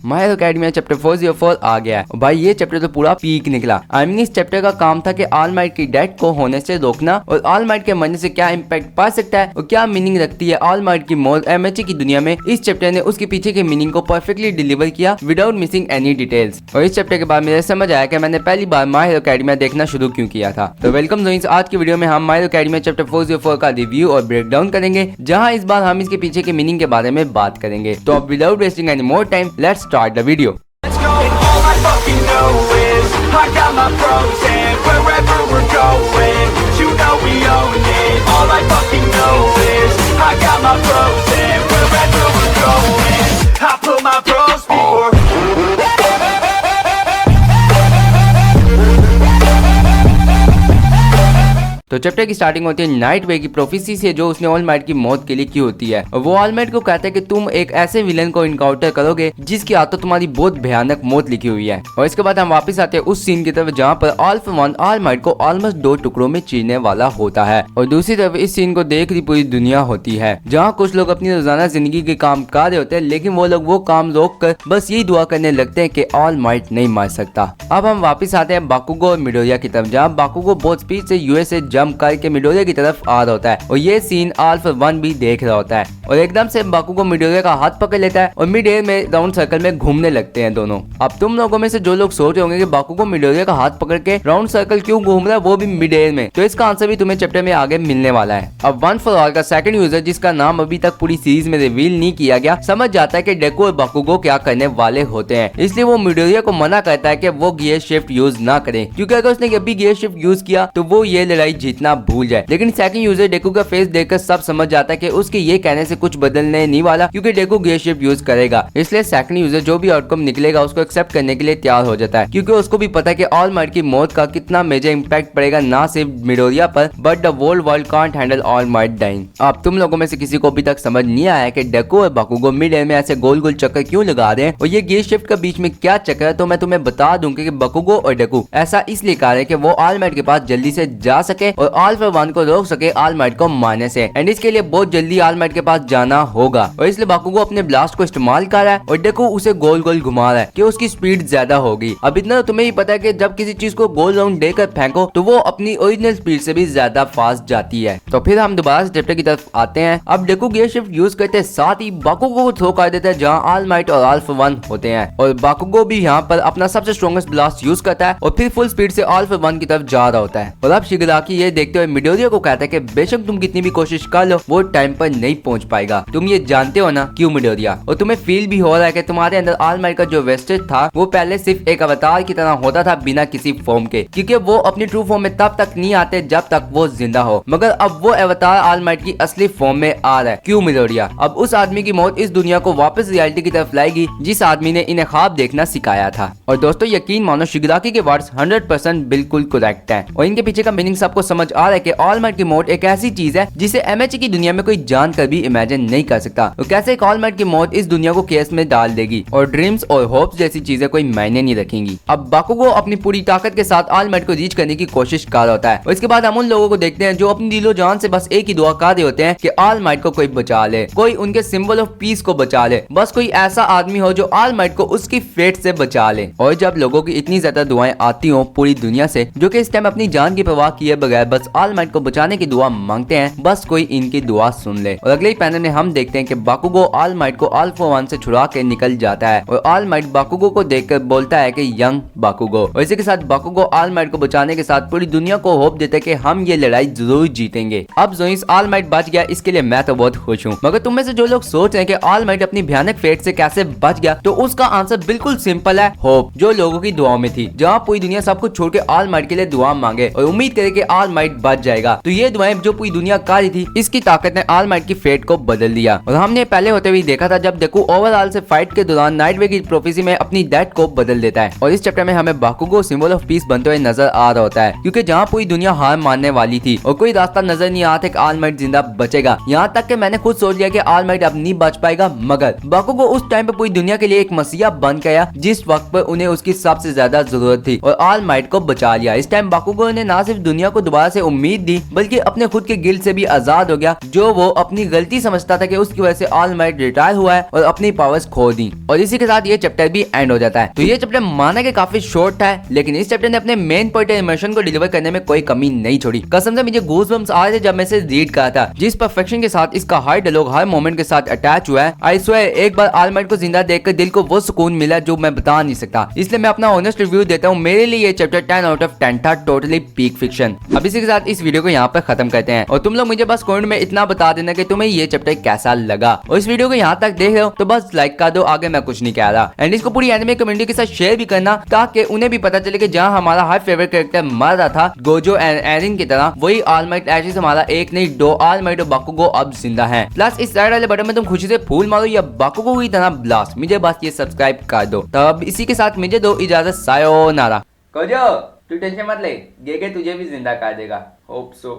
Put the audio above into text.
My hero academia chapter 404 आ गया है। भाई ये चैप्टर तो पूरा पीक निकला। आई मीन इस चैप्टर का काम था कि ऑल माइट की डेथ को होने से रोकना और ऑल माइट के मरने से क्या इम्पैक्ट पा सकता है और क्या मीनिंग रखती है ऑल माइट की मौत एमएचए की दुनिया में। इस चैप्टर ने उसके पीछे के मीनिंग को परफेक्टली डिलीवर किया विदाउट मिसिंग एनी डिटेल्स। और इस चैप्टर के बाद मुझे समझ आया कि मैंने पहली बार माय हीरो एकेडमिया देखना शुरू क्यों किया था। तो वेलकम दोस्त, आज की वीडियो में हम माय हीरो एकेडमिया चैप्टर 404 का रिव्यू और ब्रेकडाउन करेंगे, जहां इस बार हम इसके पीछे के मीनिंग के बारे में बात करेंगे। तो अब without wasting any more time let's start the video. fucking know is I got my pros and wherever we're going, you know we own it. All I fucking know is I got my pros and wherever we're going, I put my pros before. तो chapter की starting होती है night वे की prophecy से, जो उसने all might की मौत के लिए की होती है। और वो ऑल माइट को कहता है कि तुम एक ऐसे विलन को इनकाउंटर करोगे जिसकी हाथों तुम्हारी बहुत भयानक मौत लिखी हुई है। और इसके बाद हम वापस आते हैं उस सीन की तरफ जहाँ पर all for one all might को ऑलमोस्ट 2 टुकड़ों में चीरने वाला होता है। और दूसरी तरफ इस सीन को देख रही पूरी दुनिया होती है, जहाँ कुछ लोग अपनी रोजाना जिंदगी के काम कर रहे होते हैं, लेकिन वो लोग वो काम रोक कर बस यही दुआ करने लगते हैं कि ऑल माइट नहीं मार सकता। अब हम वापस आते हैं बाकुगो और मिडोरिया की तरफ, जहाँ बाकुगो बहुत स्पीड से यूएसए जंप करके मिडोरिया की तरफ आ रहा होता है और ये सीन ऑल फॉर वन भी देख रहा होता है। और एकदम से बाकुगो मिडोरिया का हाथ पकड़ लेता है और मिड एयर में राउंड सर्कल में घूमने लगते हैं दोनों। अब तुम लोगों में से जो लोग सोच रहे होंगे कि बाकुगो मिडोरिया का हाथ पकड़ के राउंड सर्कल क्यों घूम रहा है, वो भी मिड एयर में, तो इसका आंसर भी तुम्हें चैप्टर में आगे मिलने वाला है। अब वन फॉर ऑल का सेकंड यूजर, जिसका नाम अभी तक पूरी सीरीज में रिवील नहीं किया गया, समझ जाता है कि डेको और बाकुगो क्या करने वाले होते हैं। इसलिए वो मिडोरिया को मना करता है कि वो गियर शिफ्ट यूज ना करे, क्योंकि अगर उसने अभी गियर शिफ्ट यूज किया तो वो ये लड़ाई जीतना भूल जाए। लेकिन सेकंड यूजर डेकू का फेस देखकर सब समझ जाता है कि उसके ये कहने से कुछ बदलने नहीं वाला, क्योंकि डेकू गियर शिफ्ट यूज करेगा। इसलिए सेकंड यूजर जो भी आउटकम निकलेगा उसको एक्सेप्ट करने के लिए तैयार हो जाता है, क्योंकि उसको भी पता है कि ऑल माइट की मौत का कितना मेजर इंपैक्ट पड़ेगा ना सिर्फ मिडोरिया पर, but the whole world can't handle All Might dying. अब तुम लोगों में से किसी को अभी तक समझ नहीं आया कि डेकू और बाकुगो मिड एयर में ऐसे गोल गोल चक्कर क्यों लगा रहे हैं और ये गियर शिफ्ट के बीच में क्या चक्कर है, तो मैं तुम्हें बता दूंगा कि बाकुगो और डेकू ऐसा इसलिए कर रहे हैं कि वो ऑल माइट के पास जल्दी से जा सके और ऑल फॉर वन को रोक सके ऑल माइट को मारने से। एंड इसके लिए बहुत जल्दी ऑल माइट के पास जाना होगा, और इसलिए बाकुगो अपने ब्लास्ट को इस्तेमाल कर रहा है और डेकू उसे गोल गोल घुमा रहा है कि उसकी स्पीड ज्यादा होगी। अब इतना तो तुम्हें ही पता है कि जब किसी चीज को गोल राउंड देकर फेंको तो वो अपनी ओरिजिनल स्पीड से भी ज्यादा फास्ट जाती है। तो फिर हम दोबारा से चैप्टर की तरफ आते हैं। अब डेकू गियर शिफ्ट यूज करते साथ ही बाकुगो को थ्रो कर देता है जहाँ ऑल माइट और ऑल फॉर वन होते हैं, और बाकुगो भी यहाँ पर अपना सबसे स्ट्रॉन्गेस्ट ब्लास्ट यूज करता है और फिर फुल स्पीड से ऑल फॉर वन की तरफ जा रहा होता है। और अब शिगराकी ये देखते हुए मिडोरिया को कहता है कि बेशक तुम कितनी भी कोशिश कर लो वो टाइम पर नहीं पहुंच पाएगा। तुम ये जानते हो ना क्यों मिडोरिया? और तुम्हें फील भी हो रहा है कि तुम्हारे अंदर ऑल माइट का जो वेस्टेज था वो पहले सिर्फ एक अवतार की तरह होता था बिना किसी फॉर्म के, क्योंकि वो अपनी ट्रू फॉर्म में तब तक नहीं आते जब तक वो जिंदा हो, मगर अब वो अवतार ऑल माइट की असली फॉर्म में आ रहा है। क्यों मिडोरिया? अब उस आदमी की मौत इस दुनिया को वापस रियलिटी की तरफ लाएगी जिस आदमी ने इन्हें ख्वाब देखना सिखाया था। और दोस्तों यकीन मानो शिगराकी के वर्ड्स 100% बिल्कुल करेक्ट है और इनके पीछे का मीनिंग सबको समझ आ रहा है कि ऑल माइट की मौत एक ऐसी चीज है जिसे एमएचए की दुनिया में कोई जानकर भी इमेजिन नहीं कर सकता। तो कैसे एक ऑल माइट की मौत इस दुनिया को केस में डाल देगी और ड्रीम्स और होप्स जैसी चीजें कोई मायने नहीं रखेंगी। अब बाकुगो अपनी पूरी ताकत के साथ ऑल माइट को रीच करने की कोशिश कर रहा होता है और इसके बाद हम उन लोगों को देखते हैं जो अपनी दिलो जान से बस एक ही दुआ कर रहे होते हैं कि ऑल माइट को कोई बचा ले, कोई उनके सिंबल ऑफ पीस को बचा ले, बस कोई ऐसा आदमी हो जो ऑल माइट को उसकी फेट से बचा ले। और जब लोगों की इतनी ज्यादा दुआएं आती हो पूरी दुनिया से, जो कि इस टाइम अपनी जान की परवाह किए बगैर बस ऑल माइट को बचाने की दुआ मांगते हैं, बस कोई इनकी दुआ सुन ले। और अगले ही पैनल में हम देखते हैं कि बाकुगो ऑल माइट को ऑल फॉर वन से छुड़ा के निकल जाता है और ऑल माइट बाकुगो को देखकर बोलता है कि यंग बाकुगो। और इसी के साथ बाकुगो ऑल माइट को बचाने के साथ पूरी दुनिया को होप देता है कि हम ये लड़ाई जरूर जीतेंगे। अब जोइस ऑल माइट बच गया, इसके लिए मैं तो बहुत खुश हूँ, मगर तुम में से जो लोग सोच रहे हैं कि ऑल माइट अपनी भयानक फेट से कैसे बच गया, तो उसका आंसर बिल्कुल सिंपल है, होप, जो लोगों की दुआओं में थी, जहाँ पूरी दुनिया सब कुछ छोड़ के ऑल माइट के लिए दुआ मांगे और उम्मीद करे कि ऑल माइट बच जाएगा। तो ये दुआएं जो पूरी दुनिया कर रही थी, इसकी ताकत ने ऑल माइट की फेट को बदल दिया। और हमने पहले होते हुए देखा था जब डेकू ओवरऑल से फाइट के दौरान नाइट वे की प्रोफेसी में अपनी डेथ को बदल देता है। और इस चैप्टर में हमें बाकुगो सिंबल ऑफ पीस बनते हुए नजर आ रहा होता है, क्योंकि जहाँ पूरी दुनिया हार मानने वाली थी और कोई रास्ता नजर नहीं आता कि ऑल माइट जिंदा बचेगा, यहाँ तक कि मैंने खुद सोच लिया कि ऑल माइट अब नहीं बच पाएगा, मगर बाकुगो उस टाइम पे पूरी दुनिया के लिए एक मसीहा बन गया जिस वक्त पर उन्हें उसकी सबसे ज्यादा जरूरत थी और ऑल माइट को बचा लिया। इस टाइम बाकुगो ने ना सिर्फ दुनिया को दोबारा से उम्मीद दी, बल्कि अपने खुद के गिल्ट से भी आजाद हो गया, जो वो अपनी गलती समझता था कि उसकी वजह से ऑल माइट रिटायर हुआ है और अपनी पावर्स खो दी। और इसी के साथ ये चैप्टर भी एंड हो जाता है। तो ये चैप्टर माना कि काफी शॉर्ट था, लेकिन इस चैप्टर ने अपने मेन पॉइंट इमोशन को डिलीवर करने में कोई कमी नहीं छोड़ी। कसम से मुझे गूज़बम्स आ रहे थे जब मैं इसे रीड करा था। जिस परफेक्शन के साथ इसका हर डायलॉग हर मोमेंट के साथ अटैच हुआ है, आई स्वेयर एक बार ऑल माइट को जिंदा देखकर दिल को वो सुकून मिला जो मैं बता नहीं सकता। इसलिए मैं अपना ऑनेस्ट रिव्यू देता हूँ, मेरे लिए ये चैप्टर 10 आउट ऑफ 10 था, टोटली पीक फिक्शन। अब इसी के साथ इस वीडियो को यहाँ पर खत्म करते हैं और तुम लोग मुझे बस कमेंट में इतना बता देना कि तुम्हें ये चैप्टर कैसा लगा। और इस वीडियो को यहाँ तक देख रहे हो तो बस लाइक कर दो, आगे मैं कुछ नहीं कह रहा। एंड इसको पूरी एनिमे कम्युनिटी के साथ शेयर भी करना, ताकि उन्हें भी पता चले कि जहाँ हमारा हर फेवरेट कैरेक्टर मर रहा था गोजो एंड एरिन की तरह, वही ऑल माइट एशिस हमारा एक नहीं दो ऑल माइट और बाकुगो अब जिंदा है। प्लस इस साइड वाले बटन में तुम खुशी से फूल मारो या बाकुगो की तरह ब्लास्ट, मुझे बस ये सब्सक्राइब कर दो। तब इसी के साथ मुझे दो इजाजत, सायोनारा। गोजो तू टेंशन मत ले, गेगे तुझे भी जिंदा कर देगा, होप सो।